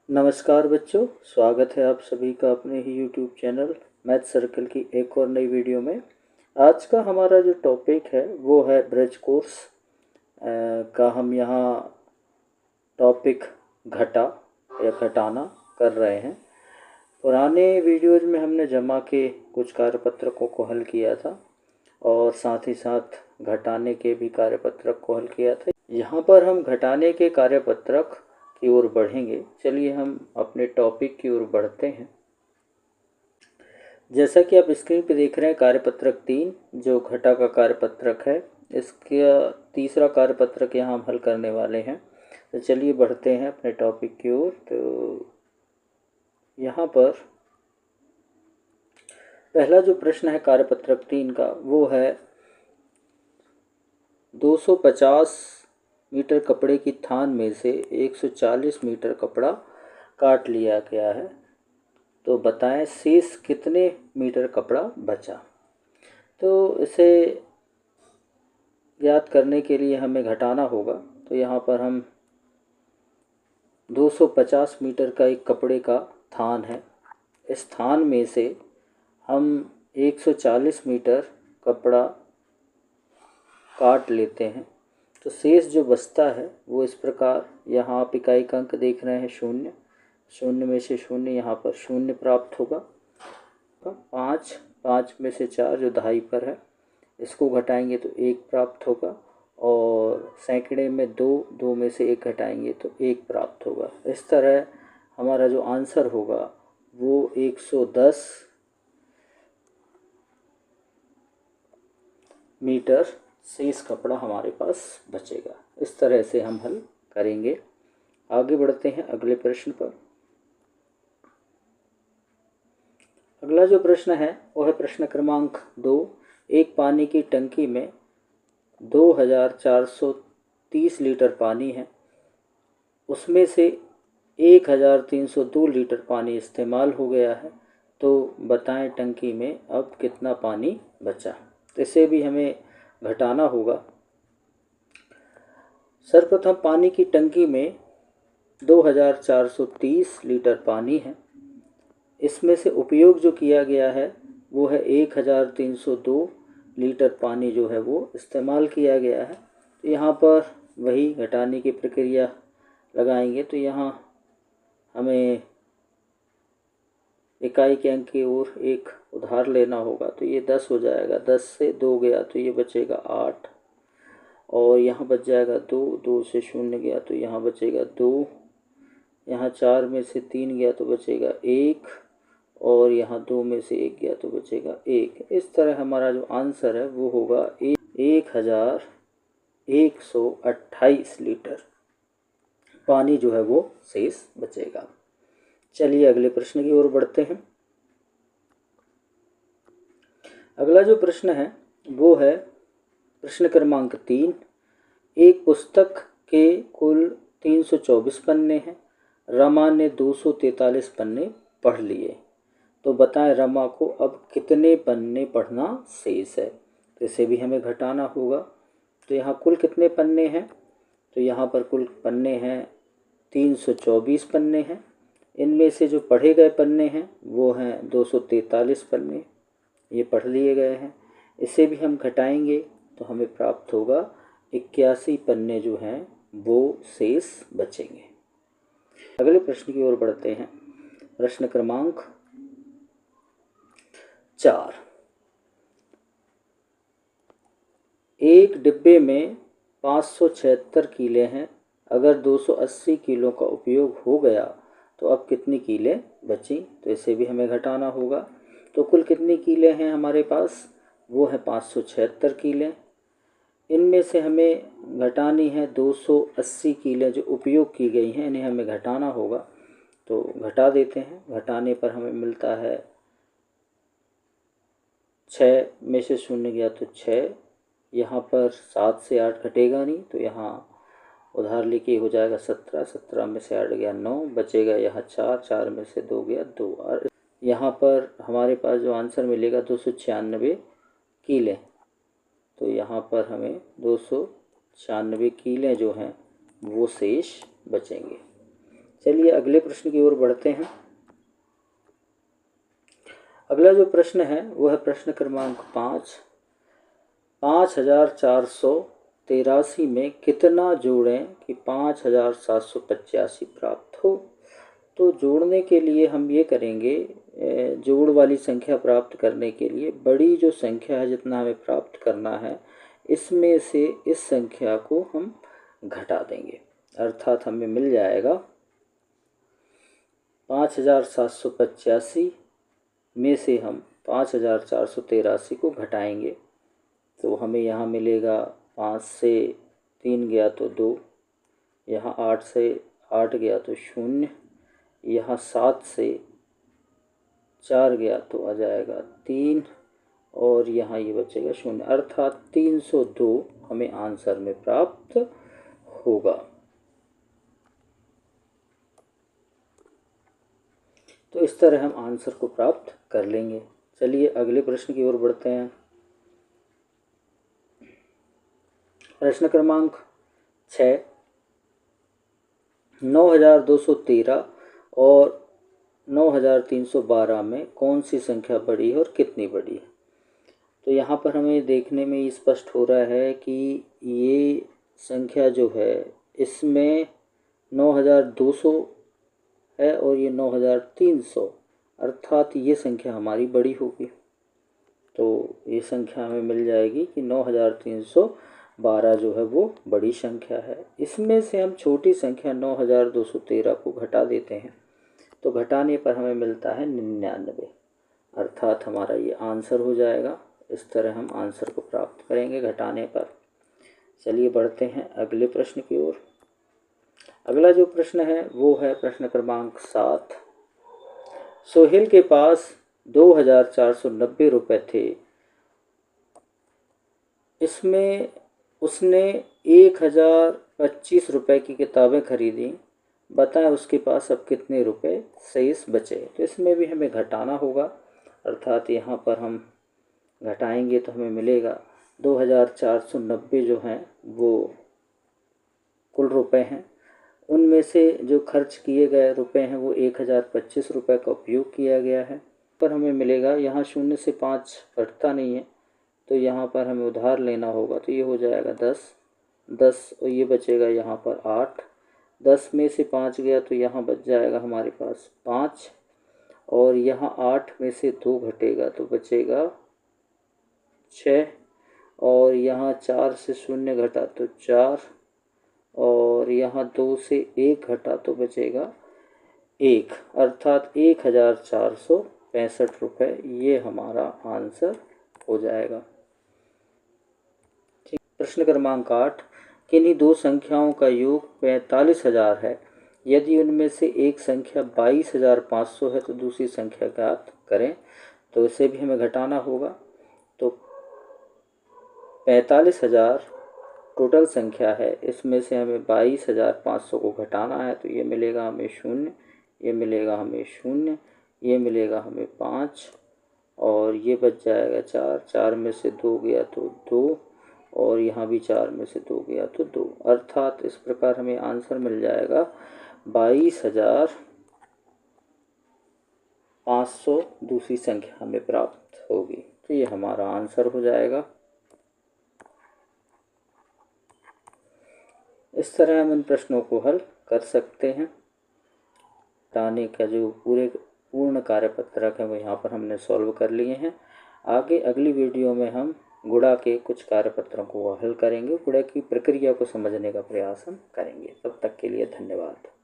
नमस्कार बच्चों, स्वागत है आप सभी का अपने ही YouTube चैनल मैथ सर्कल की एक और नई वीडियो में। आज का हमारा जो टॉपिक है वो है ब्रिज कोर्स का। हम यहाँ टॉपिक घटा या घटाना कर रहे हैं। पुराने वीडियोज़ में हमने जमा के कुछ कार्यपत्रकों को हल किया था और साथ ही साथ घटाने के भी कार्यपत्रक को हल किया था। यहाँ पर हम घटाने के कार्यपत्रक की ओर बढ़ेंगे। चलिए हम अपने टॉपिक की ओर बढ़ते हैं। जैसा कि आप स्क्रीन पर देख रहे हैं, कार्यपत्रक 3 जो घटा का कार्यपत्रक है, इसका तीसरा कार्यपत्रक यहाँ हम हल करने वाले हैं। तो चलिए बढ़ते हैं अपने टॉपिक की ओर। तो यहाँ पर पहला जो प्रश्न है कार्यपत्रक 3 का वो है 250 मीटर कपड़े की थान में से 140 मीटर कपड़ा काट लिया गया है, तो बताएं शेष कितने मीटर कपड़ा बचा। तो इसे याद करने के लिए हमें घटाना होगा। तो यहाँ पर हम 250 मीटर का एक कपड़े का थान है, इस थान में से हम 140 मीटर कपड़ा काट लेते हैं, तो शेष जो बचता है वो इस प्रकार, यहाँ आप इकाई का अंक देख रहे हैं 0, 0 में से 0 यहाँ पर 0 प्राप्त होगा। 5, 5 में से 4 जो दहाई पर है, इसको घटाएंगे तो 1 प्राप्त होगा। और सैकड़े में 2, 2 में से 1 घटाएंगे तो 1 प्राप्त होगा। इस तरह हमारा जो आंसर होगा वो 110 मीटर शेष कपड़ा हमारे पास बचेगा। इस तरह से हम हल करेंगे। आगे बढ़ते हैं अगले प्रश्न पर। अगला जो प्रश्न है वो है प्रश्न क्रमांक 2। एक पानी की टंकी में 2430 लीटर पानी है, उसमें से 1302 लीटर पानी इस्तेमाल हो गया है, तो बताएं टंकी में अब कितना पानी बचा। तो इसे भी हमें घटाना होगा। सर्वप्रथम पानी की टंकी में 2430 लीटर पानी है, इसमें से उपयोग जो किया गया है वो है 1302 लीटर पानी जो है वो इस्तेमाल किया गया है। तो यहाँ पर वही घटाने की प्रक्रिया लगाएंगे। तो यहाँ हमें इकाई के अंक की ओर एक उधार लेना होगा, तो ये 10 हो जाएगा। 10 से 2 गया तो ये बचेगा 8, और यहाँ बच जाएगा 2, 2 से 0 गया तो यहाँ बचेगा 2, यहाँ 4 में से 3 गया तो बचेगा 1, और यहाँ 2 में से 1 गया तो बचेगा 1। इस तरह हमारा जो आंसर है वो होगा 1128 लीटर पानी जो है वो शेष बचेगा। चलिए अगले प्रश्न की ओर बढ़ते हैं। अगला जो प्रश्न है वो है प्रश्न क्रमांक 3। एक पुस्तक के कुल 324 पन्ने हैं, रमा ने 243 पन्ने पढ़ लिए, तो बताएं रमा को अब कितने पन्ने पढ़ना शेष है। तो इसे भी हमें घटाना होगा। तो यहाँ कुल कितने पन्ने हैं, तो यहाँ पर कुल पन्ने हैं 324 पन्ने हैं। इनमें से जो पढ़े गए पन्ने हैं वो हैं 243 पन्ने, ये पढ़ लिए गए हैं। इसे भी हम घटाएंगे तो हमें प्राप्त होगा 81 पन्ने जो हैं वो शेष बचेंगे। अगले प्रश्न की ओर बढ़ते हैं। प्रश्न क्रमांक 4। एक डिब्बे में 576 कीले हैं, अगर 280 किलो का उपयोग हो गया तो अब कितनी कीले बची। तो इसे भी हमें घटाना होगा। तो कुल कितनी कीले हैं हमारे पास, वो है 576 कीले। इनमें से हमें घटानी है 280 कीले जो उपयोग की गई हैं, इन्हें हमें घटाना होगा। तो घटा देते हैं। घटाने पर हमें मिलता है 6 में से 0 गया तो 6, यहाँ पर 7 से 8 घटेगा नहीं, तो यहाँ उधार लेके हो जाएगा 17, 17 में से 8 गया 9, बचेगा यहाँ 4, 4 में से 2 गया 2, और यहाँ पर हमारे पास जो आंसर मिलेगा 296 कीले। तो यहाँ पर हमें 296 कीले जो हैं वो शेष बचेंगे। चलिए अगले प्रश्न की ओर बढ़ते हैं। अगला जो प्रश्न है वो है प्रश्न क्रमांक 5। 5483 में कितना जोड़ें कि 5785 प्राप्त हो। तो जोड़ने के लिए हम ये करेंगे, जोड़ वाली संख्या प्राप्त करने के लिए बड़ी जो संख्या है जितना हमें प्राप्त करना है इसमें से इस संख्या को हम घटा देंगे, अर्थात हमें मिल जाएगा 5785 में से हम 5483 को घटाएंगे तो हमें यहाँ मिलेगा 5 से 3 गया तो 2, यहाँ 8 से 8 गया तो 0, यहाँ 7 से 4 गया तो आ जाएगा 3 और यहाँ ये बचेगा 0, अर्थात 302 हमें आंसर में प्राप्त होगा। तो इस तरह हम आंसर को प्राप्त कर लेंगे। चलिए अगले प्रश्न की ओर बढ़ते हैं। प्रश्न क्रमांक 6। 9213 और 9312 में कौन सी संख्या बड़ी है और कितनी बड़ी है। तो यहाँ पर हमें देखने में स्पष्ट हो रहा है कि ये संख्या जो है इसमें 9200 है और ये 9300, अर्थात ये संख्या हमारी बड़ी होगी। तो ये संख्या हमें मिल जाएगी कि 9312 जो है वो बड़ी संख्या है। इसमें से हम छोटी संख्या 9213 को घटा देते हैं तो घटाने पर हमें मिलता है 99, अर्थात हमारा ये आंसर हो जाएगा। इस तरह हम आंसर को प्राप्त करेंगे घटाने पर। चलिए बढ़ते हैं अगले प्रश्न की ओर। अगला जो प्रश्न है वो है प्रश्न क्रमांक 7। सोहेल के पास 2490 रुपये थे, इसमें उसने 1025 रुपये की किताबें खरीदी, बताएं उसके पास अब कितने रुपए शेष बचे। तो इसमें भी हमें घटाना होगा, अर्थात यहाँ पर हम घटाएंगे तो हमें मिलेगा 2490 जो हैं वो कुल रुपए हैं, उनमें से जो खर्च किए गए रुपए हैं वो 1025 रुपये का उपयोग किया गया है। पर हमें मिलेगा, यहाँ 0 से 5 घटता नहीं है तो यहाँ पर हमें उधार लेना होगा, तो ये हो जाएगा 10 और ये बचेगा यहाँ पर 8। 10 में से 5 गया तो यहाँ बच जाएगा हमारे पास 5 और यहाँ 8 में से 2 घटेगा तो बचेगा 6 और यहाँ 4 से 0 घटा तो 4 और यहाँ 2 से 1 घटा तो बचेगा 1, अर्थात 1465 रुपये ये हमारा आंसर हो जाएगा। ठीक। प्रश्न क्रमांक 8। किन्हीं दो संख्याओं का योग 45,000 है, यदि उनमें से एक संख्या 22,500 है तो दूसरी संख्या ज्ञात करें। तो इसे भी हमें घटाना होगा। तो 45,000 टोटल संख्या है, इसमें से हमें 22,500 को घटाना है तो ये मिलेगा हमें 0, ये मिलेगा हमें 0, ये मिलेगा हमें 5 और ये बच जाएगा 4। 4 में से 2 गया तो 2 और यहाँ भी 4 में से 2 गया तो 2, अर्थात इस प्रकार हमें आंसर मिल जाएगा 22,500 दूसरी संख्या हमें प्राप्त होगी। तो ये हमारा आंसर हो जाएगा। इस तरह हम इन प्रश्नों को हल कर सकते हैं। घटाने का जो पूर्ण कार्यपत्रक है वो यहाँ पर हमने सॉल्व कर लिए हैं। आगे अगली वीडियो में हम गुणा के कुछ कार्यपत्रों को हल करेंगे, गुणा की प्रक्रिया को समझने का प्रयास हम करेंगे। तब तक के लिए धन्यवाद।